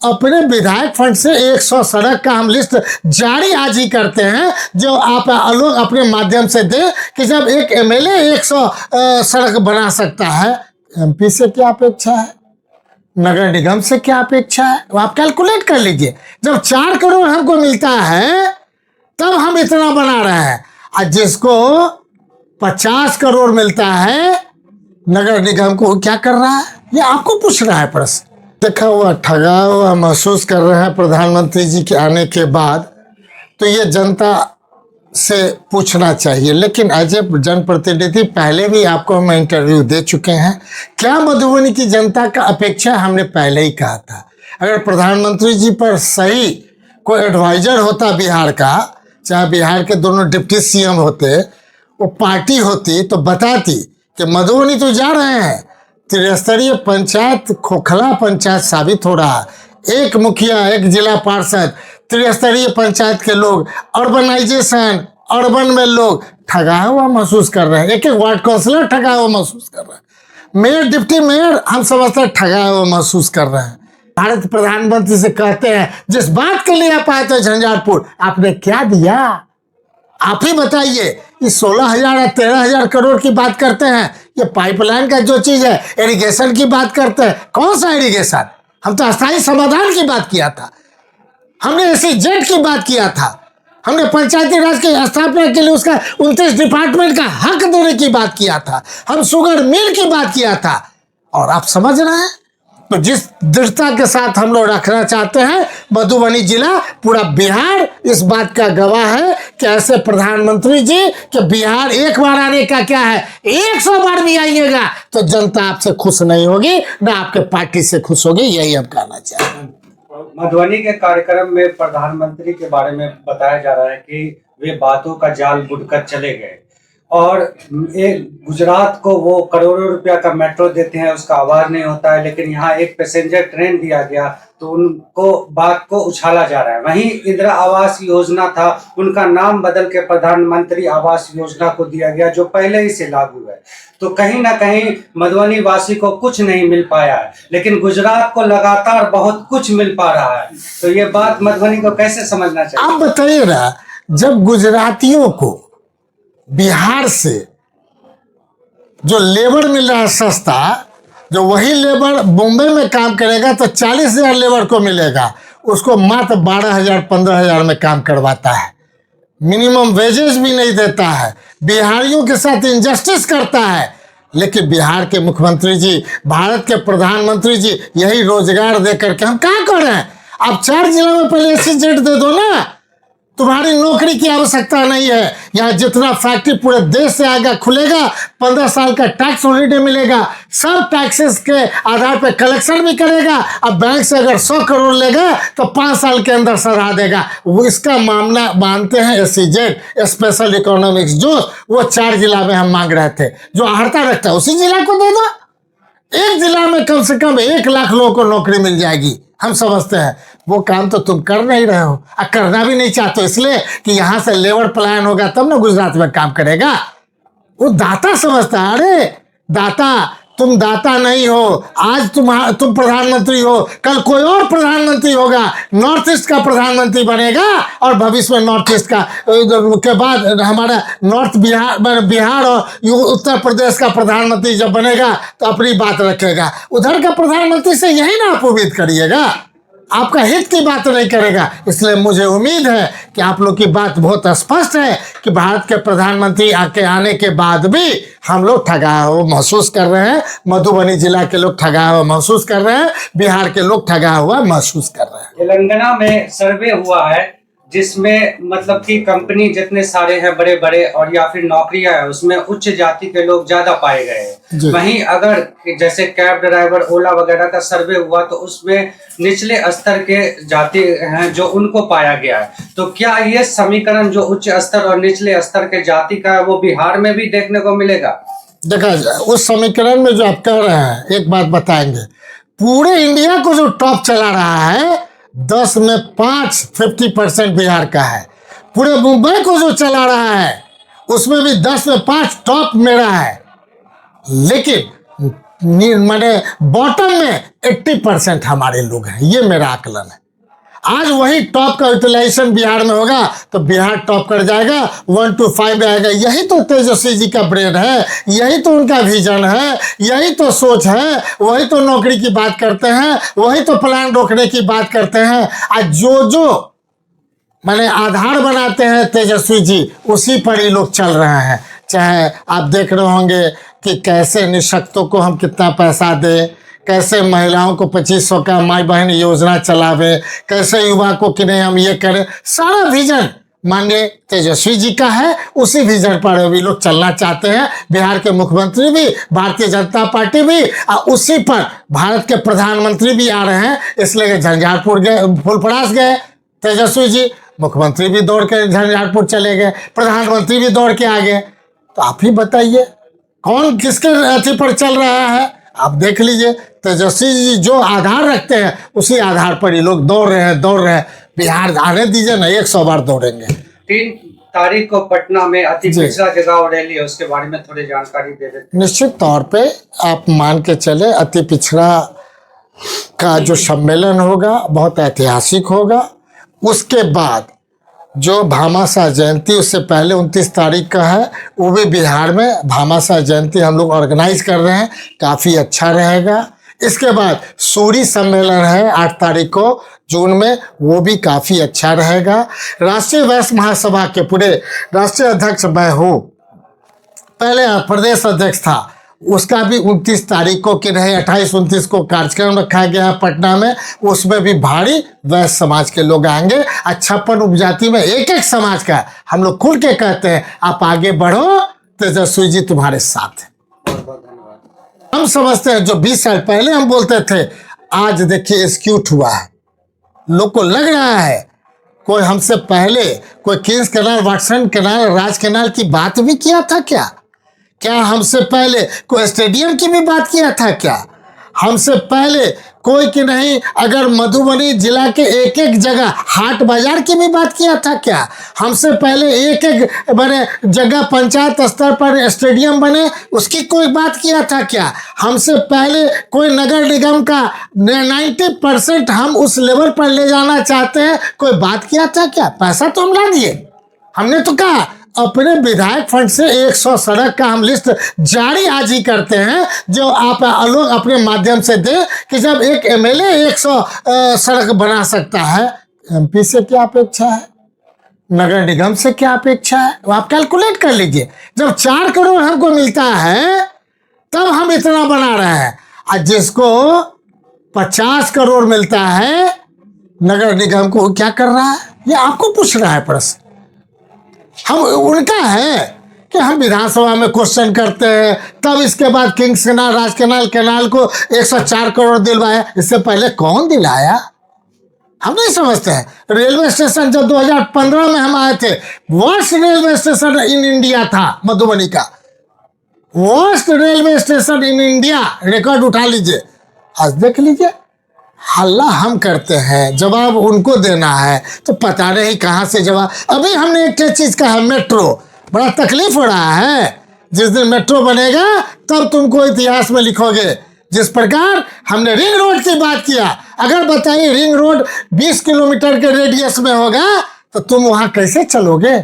अपने विधायक फंड से 100 सड़क का हम लिस्ट जारी आज ही करते हैं, जो आप लोग अपने माध्यम से दें कि जब एक एमएलए 100 सड़क बना सकता है, एमपी से क्या अपेक्षा है, नगर निगम से क्या अपेक्षा है, वो आप कैलकुलेट कर लीजिए। जब 4 करोड़ हमको मिलता है तब हम इतना बना रहे हैं, और जिसको 50 करोड़ मिलता है नगर निगम को, क्या कर रहा है, ये आपको पूछ रहा है प्रश्न। देखा हुआ ठगा हुआ महसूस कर रहे हैं प्रधानमंत्री जी के आने के बाद, तो ये जनता से पूछना चाहिए। लेकिन एज ए जनप्रतिनिधि पहले भी आपको हम इंटरव्यू दे चुके हैं, क्या मधुबनी की जनता का अपेक्षा हमने पहले ही कहा था। अगर प्रधानमंत्री जी पर सही कोई एडवाइजर होता बिहार का, चाहे बिहार के दोनों डिप्टी सीएम होते, वो पार्टी होती तो बताती कि मधुबनी तो जा रहे हैं, त्रिस्तरीय पंचायत खोखला पंचायत साबित हो रहा, एक मुखिया एक जिला पार्षद, त्रिस्तरीय पंचायत के लोग, अर्बनाइजेशन, अर्बन में लोग ठगा हुआ महसूस कर रहे हैं, एक एक वार्ड काउंसिलर ठगा हुआ महसूस कर रहे हैं, मेयर डिप्टी मेयर हम समझते हैं ठगा हुआ महसूस कर रहे हैं। भारत प्रधानमंत्री से कहते हैं जिस बात के लिए आप आए थे झंझारपुर, आपने क्या दिया, आप ही बताइए। ये 16,000 या 13,000 करोड़ की बात करते हैं, ये पाइपलाइन का जो चीज है, इरिगेशन की बात करते हैं, कौन सा इरिगेशन, हम तो अस्थायी समाधान की बात किया था, हमने SEZ की बात किया था, हमने पंचायती राज की स्थापना के लिए उसका 29 डिपार्टमेंट का हक देने की बात किया था, हम शुगर मिल की बात किया था। और आप समझ रहे हैं, तो जिस दृढ़ता के साथ हम लोग रखना चाहते हैं, मधुबनी जिला पूरा बिहार इस बात का गवाह है कि ऐसे प्रधानमंत्री जी कि बिहार एक बार आने का क्या है, 100 बार भी आइएगा तो जनता आपसे खुश नहीं होगी, ना आपके पार्टी से खुश होगी, यही हम कहना चाहते हैं। मधुबनी के कार्यक्रम में प्रधानमंत्री के बारे में बताया जा रहा है कि वे बातों का जाल बुनकर चले गए, और एक गुजरात को वो करोड़ों रुपया का मेट्रो देते हैं, उसका आवाज नहीं होता है, लेकिन यहाँ एक पैसेंजर ट्रेन दिया गया तो उनको बात को उछाला जा रहा है। वहीं इंदिरा आवास योजना था, उनका नाम बदल के प्रधानमंत्री आवास योजना को दिया गया, जो पहले ही से लागू है। तो कहीं ना कहीं मधुबनी वासी को कुछ नहीं मिल पाया है, लेकिन गुजरात को लगातार बहुत कुछ मिल पा रहा है। तो ये बात मधुबनी को कैसे समझना चाहिए, आप बताइए ना। जब गुजरातियों को बिहार से जो लेबर मिल रहा है सस्ता, जो वही लेबर बॉम्बे में काम करेगा तो 40,000 लेबर को मिलेगा, उसको मात्र 12,000 15,000 में काम करवाता है, मिनिमम वेजेस भी नहीं देता है, बिहारियों के साथ इंजस्टिस करता है। लेकिन बिहार के मुख्यमंत्री जी, भारत के प्रधानमंत्री जी यही रोजगार दे करके हम क्या कर रहे हैं। आप 4 जिलों में पहले SEZ दे दो ना, तुम्हारी नौकरी की आवश्यकता नहीं है। यहाँ जितना फैक्ट्री पूरे देश से आएगा खुलेगा, 15 साल का टैक्स हॉलिडे मिलेगा, सब टैक्सेस के आधार पर कलेक्शन भी करेगा। अब बैंक से अगर 100 करोड़ लेगा तो 5 साल के अंदर सधा देगा। वो इसका मामला मानते हैं SEZ, स्पेशल इकोनॉमिक्स जोन, वो 4 जिला में हम मांग रहे थे, जो आहरता रखता है उसी जिला को दे दो। एक जिला में कम से कम 1 लाख लोगों को नौकरी मिल जाएगी। हम समझते हैं वो काम तो तुम कर नहीं रहे हो, और करना भी नहीं चाहते, इसलिए कि यहां से लेबर पलायन होगा तब ना गुजरात में काम करेगा। वो दाता समझता है, अरे दाता, तुम दाता नहीं हो, आज तुम प्रधानमंत्री हो, कल कोई और प्रधानमंत्री होगा, नॉर्थ ईस्ट का प्रधानमंत्री बनेगा, और भविष्य में नॉर्थ ईस्ट का के बाद हमारा नॉर्थ बिहार और उत्तर प्रदेश का प्रधानमंत्री जब बनेगा तो अपनी बात रखेगा। उधर का प्रधानमंत्री से यही ना आप उम्मीद करिएगा, आपका हित की बात नहीं करेगा। इसलिए मुझे उम्मीद है कि आप लोग की बात बहुत स्पष्ट है कि भारत के प्रधानमंत्री आने के बाद भी हम लोग ठगा हुआ महसूस कर रहे हैं, मधुबनी जिला के लोग ठगा हुआ महसूस कर रहे हैं, बिहार के लोग ठगा हुआ महसूस कर रहे हैं। तेलंगाना में सर्वे हुआ है जिसमें मतलब कि कंपनी जितने सारे हैं बड़े बड़े और या फिर नौकरियां हैं, उसमें उच्च जाति के लोग ज्यादा पाए गए हैं। वहीं अगर जैसे कैब ड्राइवर, ओला वगैरह का सर्वे हुआ तो उसमें निचले स्तर के जाति हैं जो उनको पाया गया है। तो क्या ये समीकरण जो उच्च स्तर और निचले स्तर के जाति का है वो बिहार में भी देखने को मिलेगा? देखा जाए उस समीकरण में जो आप कह रहे हैं, एक बात बताएंगे, पूरे इंडिया को जो टॉप चला रहा है 10 में 5 50% बिहार का है। पूरे मुंबई को जो चला रहा है उसमें भी 10 में 5 टॉप मेरा है। लेकिन माने बॉटम में 80% हमारे लोग हैं, ये मेरा आकलन है। आज वही टॉप का यूटिलाइजेशन बिहार में होगा तो बिहार टॉप कर जाएगा, 1 to 5 आएगा। यही तो तेजस्वी जी का ब्रेन है, यही तो उनका विजन है, यही तो सोच है। वही तो नौकरी की बात करते हैं, वही तो प्लान रोकने की बात करते हैं। आज जो माने आधार बनाते हैं तेजस्वी जी, उसी पर ही लोग चल रहे हैं। चाहे आप देख रहे होंगे कि कैसे निःशक्तों को हम कितना पैसा दें, कैसे महिलाओं को 2500 का माई बहन योजना चलावे, कैसे युवा को कि नहीं हम ये करें। सारा विजन माननीय तेजस्वी जी का है, उसी विजन पर भी लोग चलना चाहते हैं। बिहार के मुख्यमंत्री भी, भारतीय जनता पार्टी भी, और उसी पर भारत के प्रधानमंत्री भी आ रहे हैं। इसलिए झंझारपुर गए, फुलपरास गए तेजस्वी जी, मुख्यमंत्री भी दौड़ के झंझारपुर चले गए, प्रधानमंत्री भी दौड़ के आ गए। तो आप ही बताइए कौन किसके अथी पर चल रहा है। आप देख लीजिए, तेजस्वी जी जो आधार रखते हैं उसी आधार पर ही लोग दौड़ रहे हैं। बिहार आने दीजिए ना, 100 बार दौड़ेंगे। 3 तारीख को पटना में अति पिछड़ा जगह रैली है, उसके बारे में थोड़ी जानकारी दे देते। निश्चित तौर पे आप मान के चले, अति पिछड़ा का जो सम्मेलन होगा बहुत ऐतिहासिक होगा। उसके बाद जो भामाशाह जयंती, उससे पहले 29 तारीख का है, वो भी बिहार में भामाशाह जयंती हम लोग ऑर्गेनाइज कर रहे हैं, काफ़ी अच्छा रहेगा। इसके बाद सूरी सम्मेलन है 8 तारीख को जून में, वो भी काफ़ी अच्छा रहेगा। राष्ट्रीय वैश्य महासभा के पूरे राष्ट्रीय अध्यक्ष मैं हूँ, पहले प्रदेश अध्यक्ष था, उसका भी 29 तारीख को कि नहीं 28-29 को कार्यक्रम रखा गया है पटना में। उसमें भी भारी वैश्य समाज के लोग आएंगे। 56 उपजाति में एक समाज का हम लोग खुल के कहते हैं आप आगे बढ़ो, तेजस्वी जी तुम्हारे साथ है। बहुत बहुत धन्यवाद। हम समझते हैं जो 20 साल पहले हम बोलते थे, आज देखिए एक्सक्यूट हुआ है। लोग को लग रहा है कोई हमसे पहले कोई किंग्स कैनाल, वाटसन कैनाल, राज कैनाल की बात भी किया था क्या हमसे पहले कोई स्टेडियम की भी बात किया था क्या? हमसे पहले कोई कि नहीं अगर मधुबनी जिला के एक जगह हाट बाजार की भी बात किया था क्या? हमसे पहले एक बने जगह पंचायत स्तर पर स्टेडियम बने, उसकी कोई बात किया था क्या? हमसे पहले कोई नगर निगम का 90% हम उस लेवल पर ले जाना चाहते हैं, कोई बात किया था क्या? पैसा तो हम ला दिए। हमने तो कहा अपने विधायक फंड से 100 सड़क का हम लिस्ट जारी आज ही करते हैं, जो आप लोग अपने माध्यम से दें कि जब एक एमएलए 100 सड़क बना सकता है, एमपी से क्या अपेक्षा है, नगर निगम से क्या अपेक्षा है, वो आप कैलकुलेट कर लीजिए। जब 4 करोड़ हमको मिलता है तब हम इतना बना रहे हैं, और जिसको 50 करोड़ मिलता है नगर निगम को, क्या कर रहा है? ये आपको पूछ रहा है प्रश्न। हम उनका है कि हम विधानसभा में क्वेश्चन करते हैं, तब इसके बाद किंग्स कैनाल, राज कैनाल को 104 करोड़ दिलवाया। इससे पहले कौन दिलाया हम नहीं समझते हैं। रेलवे स्टेशन जब 2015 में हम आए थे, worst railway station in India था मधुबनी का, worst railway station in India, record उठा लीजिए। आज देख लीजिए, हल्ला हम करते हैं, जवाब उनको देना है, तो पता नहीं कहाँ से जवाब। अभी हमने एक चीज़ कहा, मेट्रो, बड़ा तकलीफ हो रहा है। जिस दिन मेट्रो बनेगा तब तुमको इतिहास में लिखोगे। जिस प्रकार हमने रिंग रोड की बात किया, अगर बताइए रिंग रोड 20 किलोमीटर के रेडियस में होगा तो तुम वहाँ कैसे चलोगे?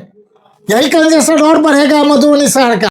यही कंजेशन और बढ़ेगा मधुबनी शहर का।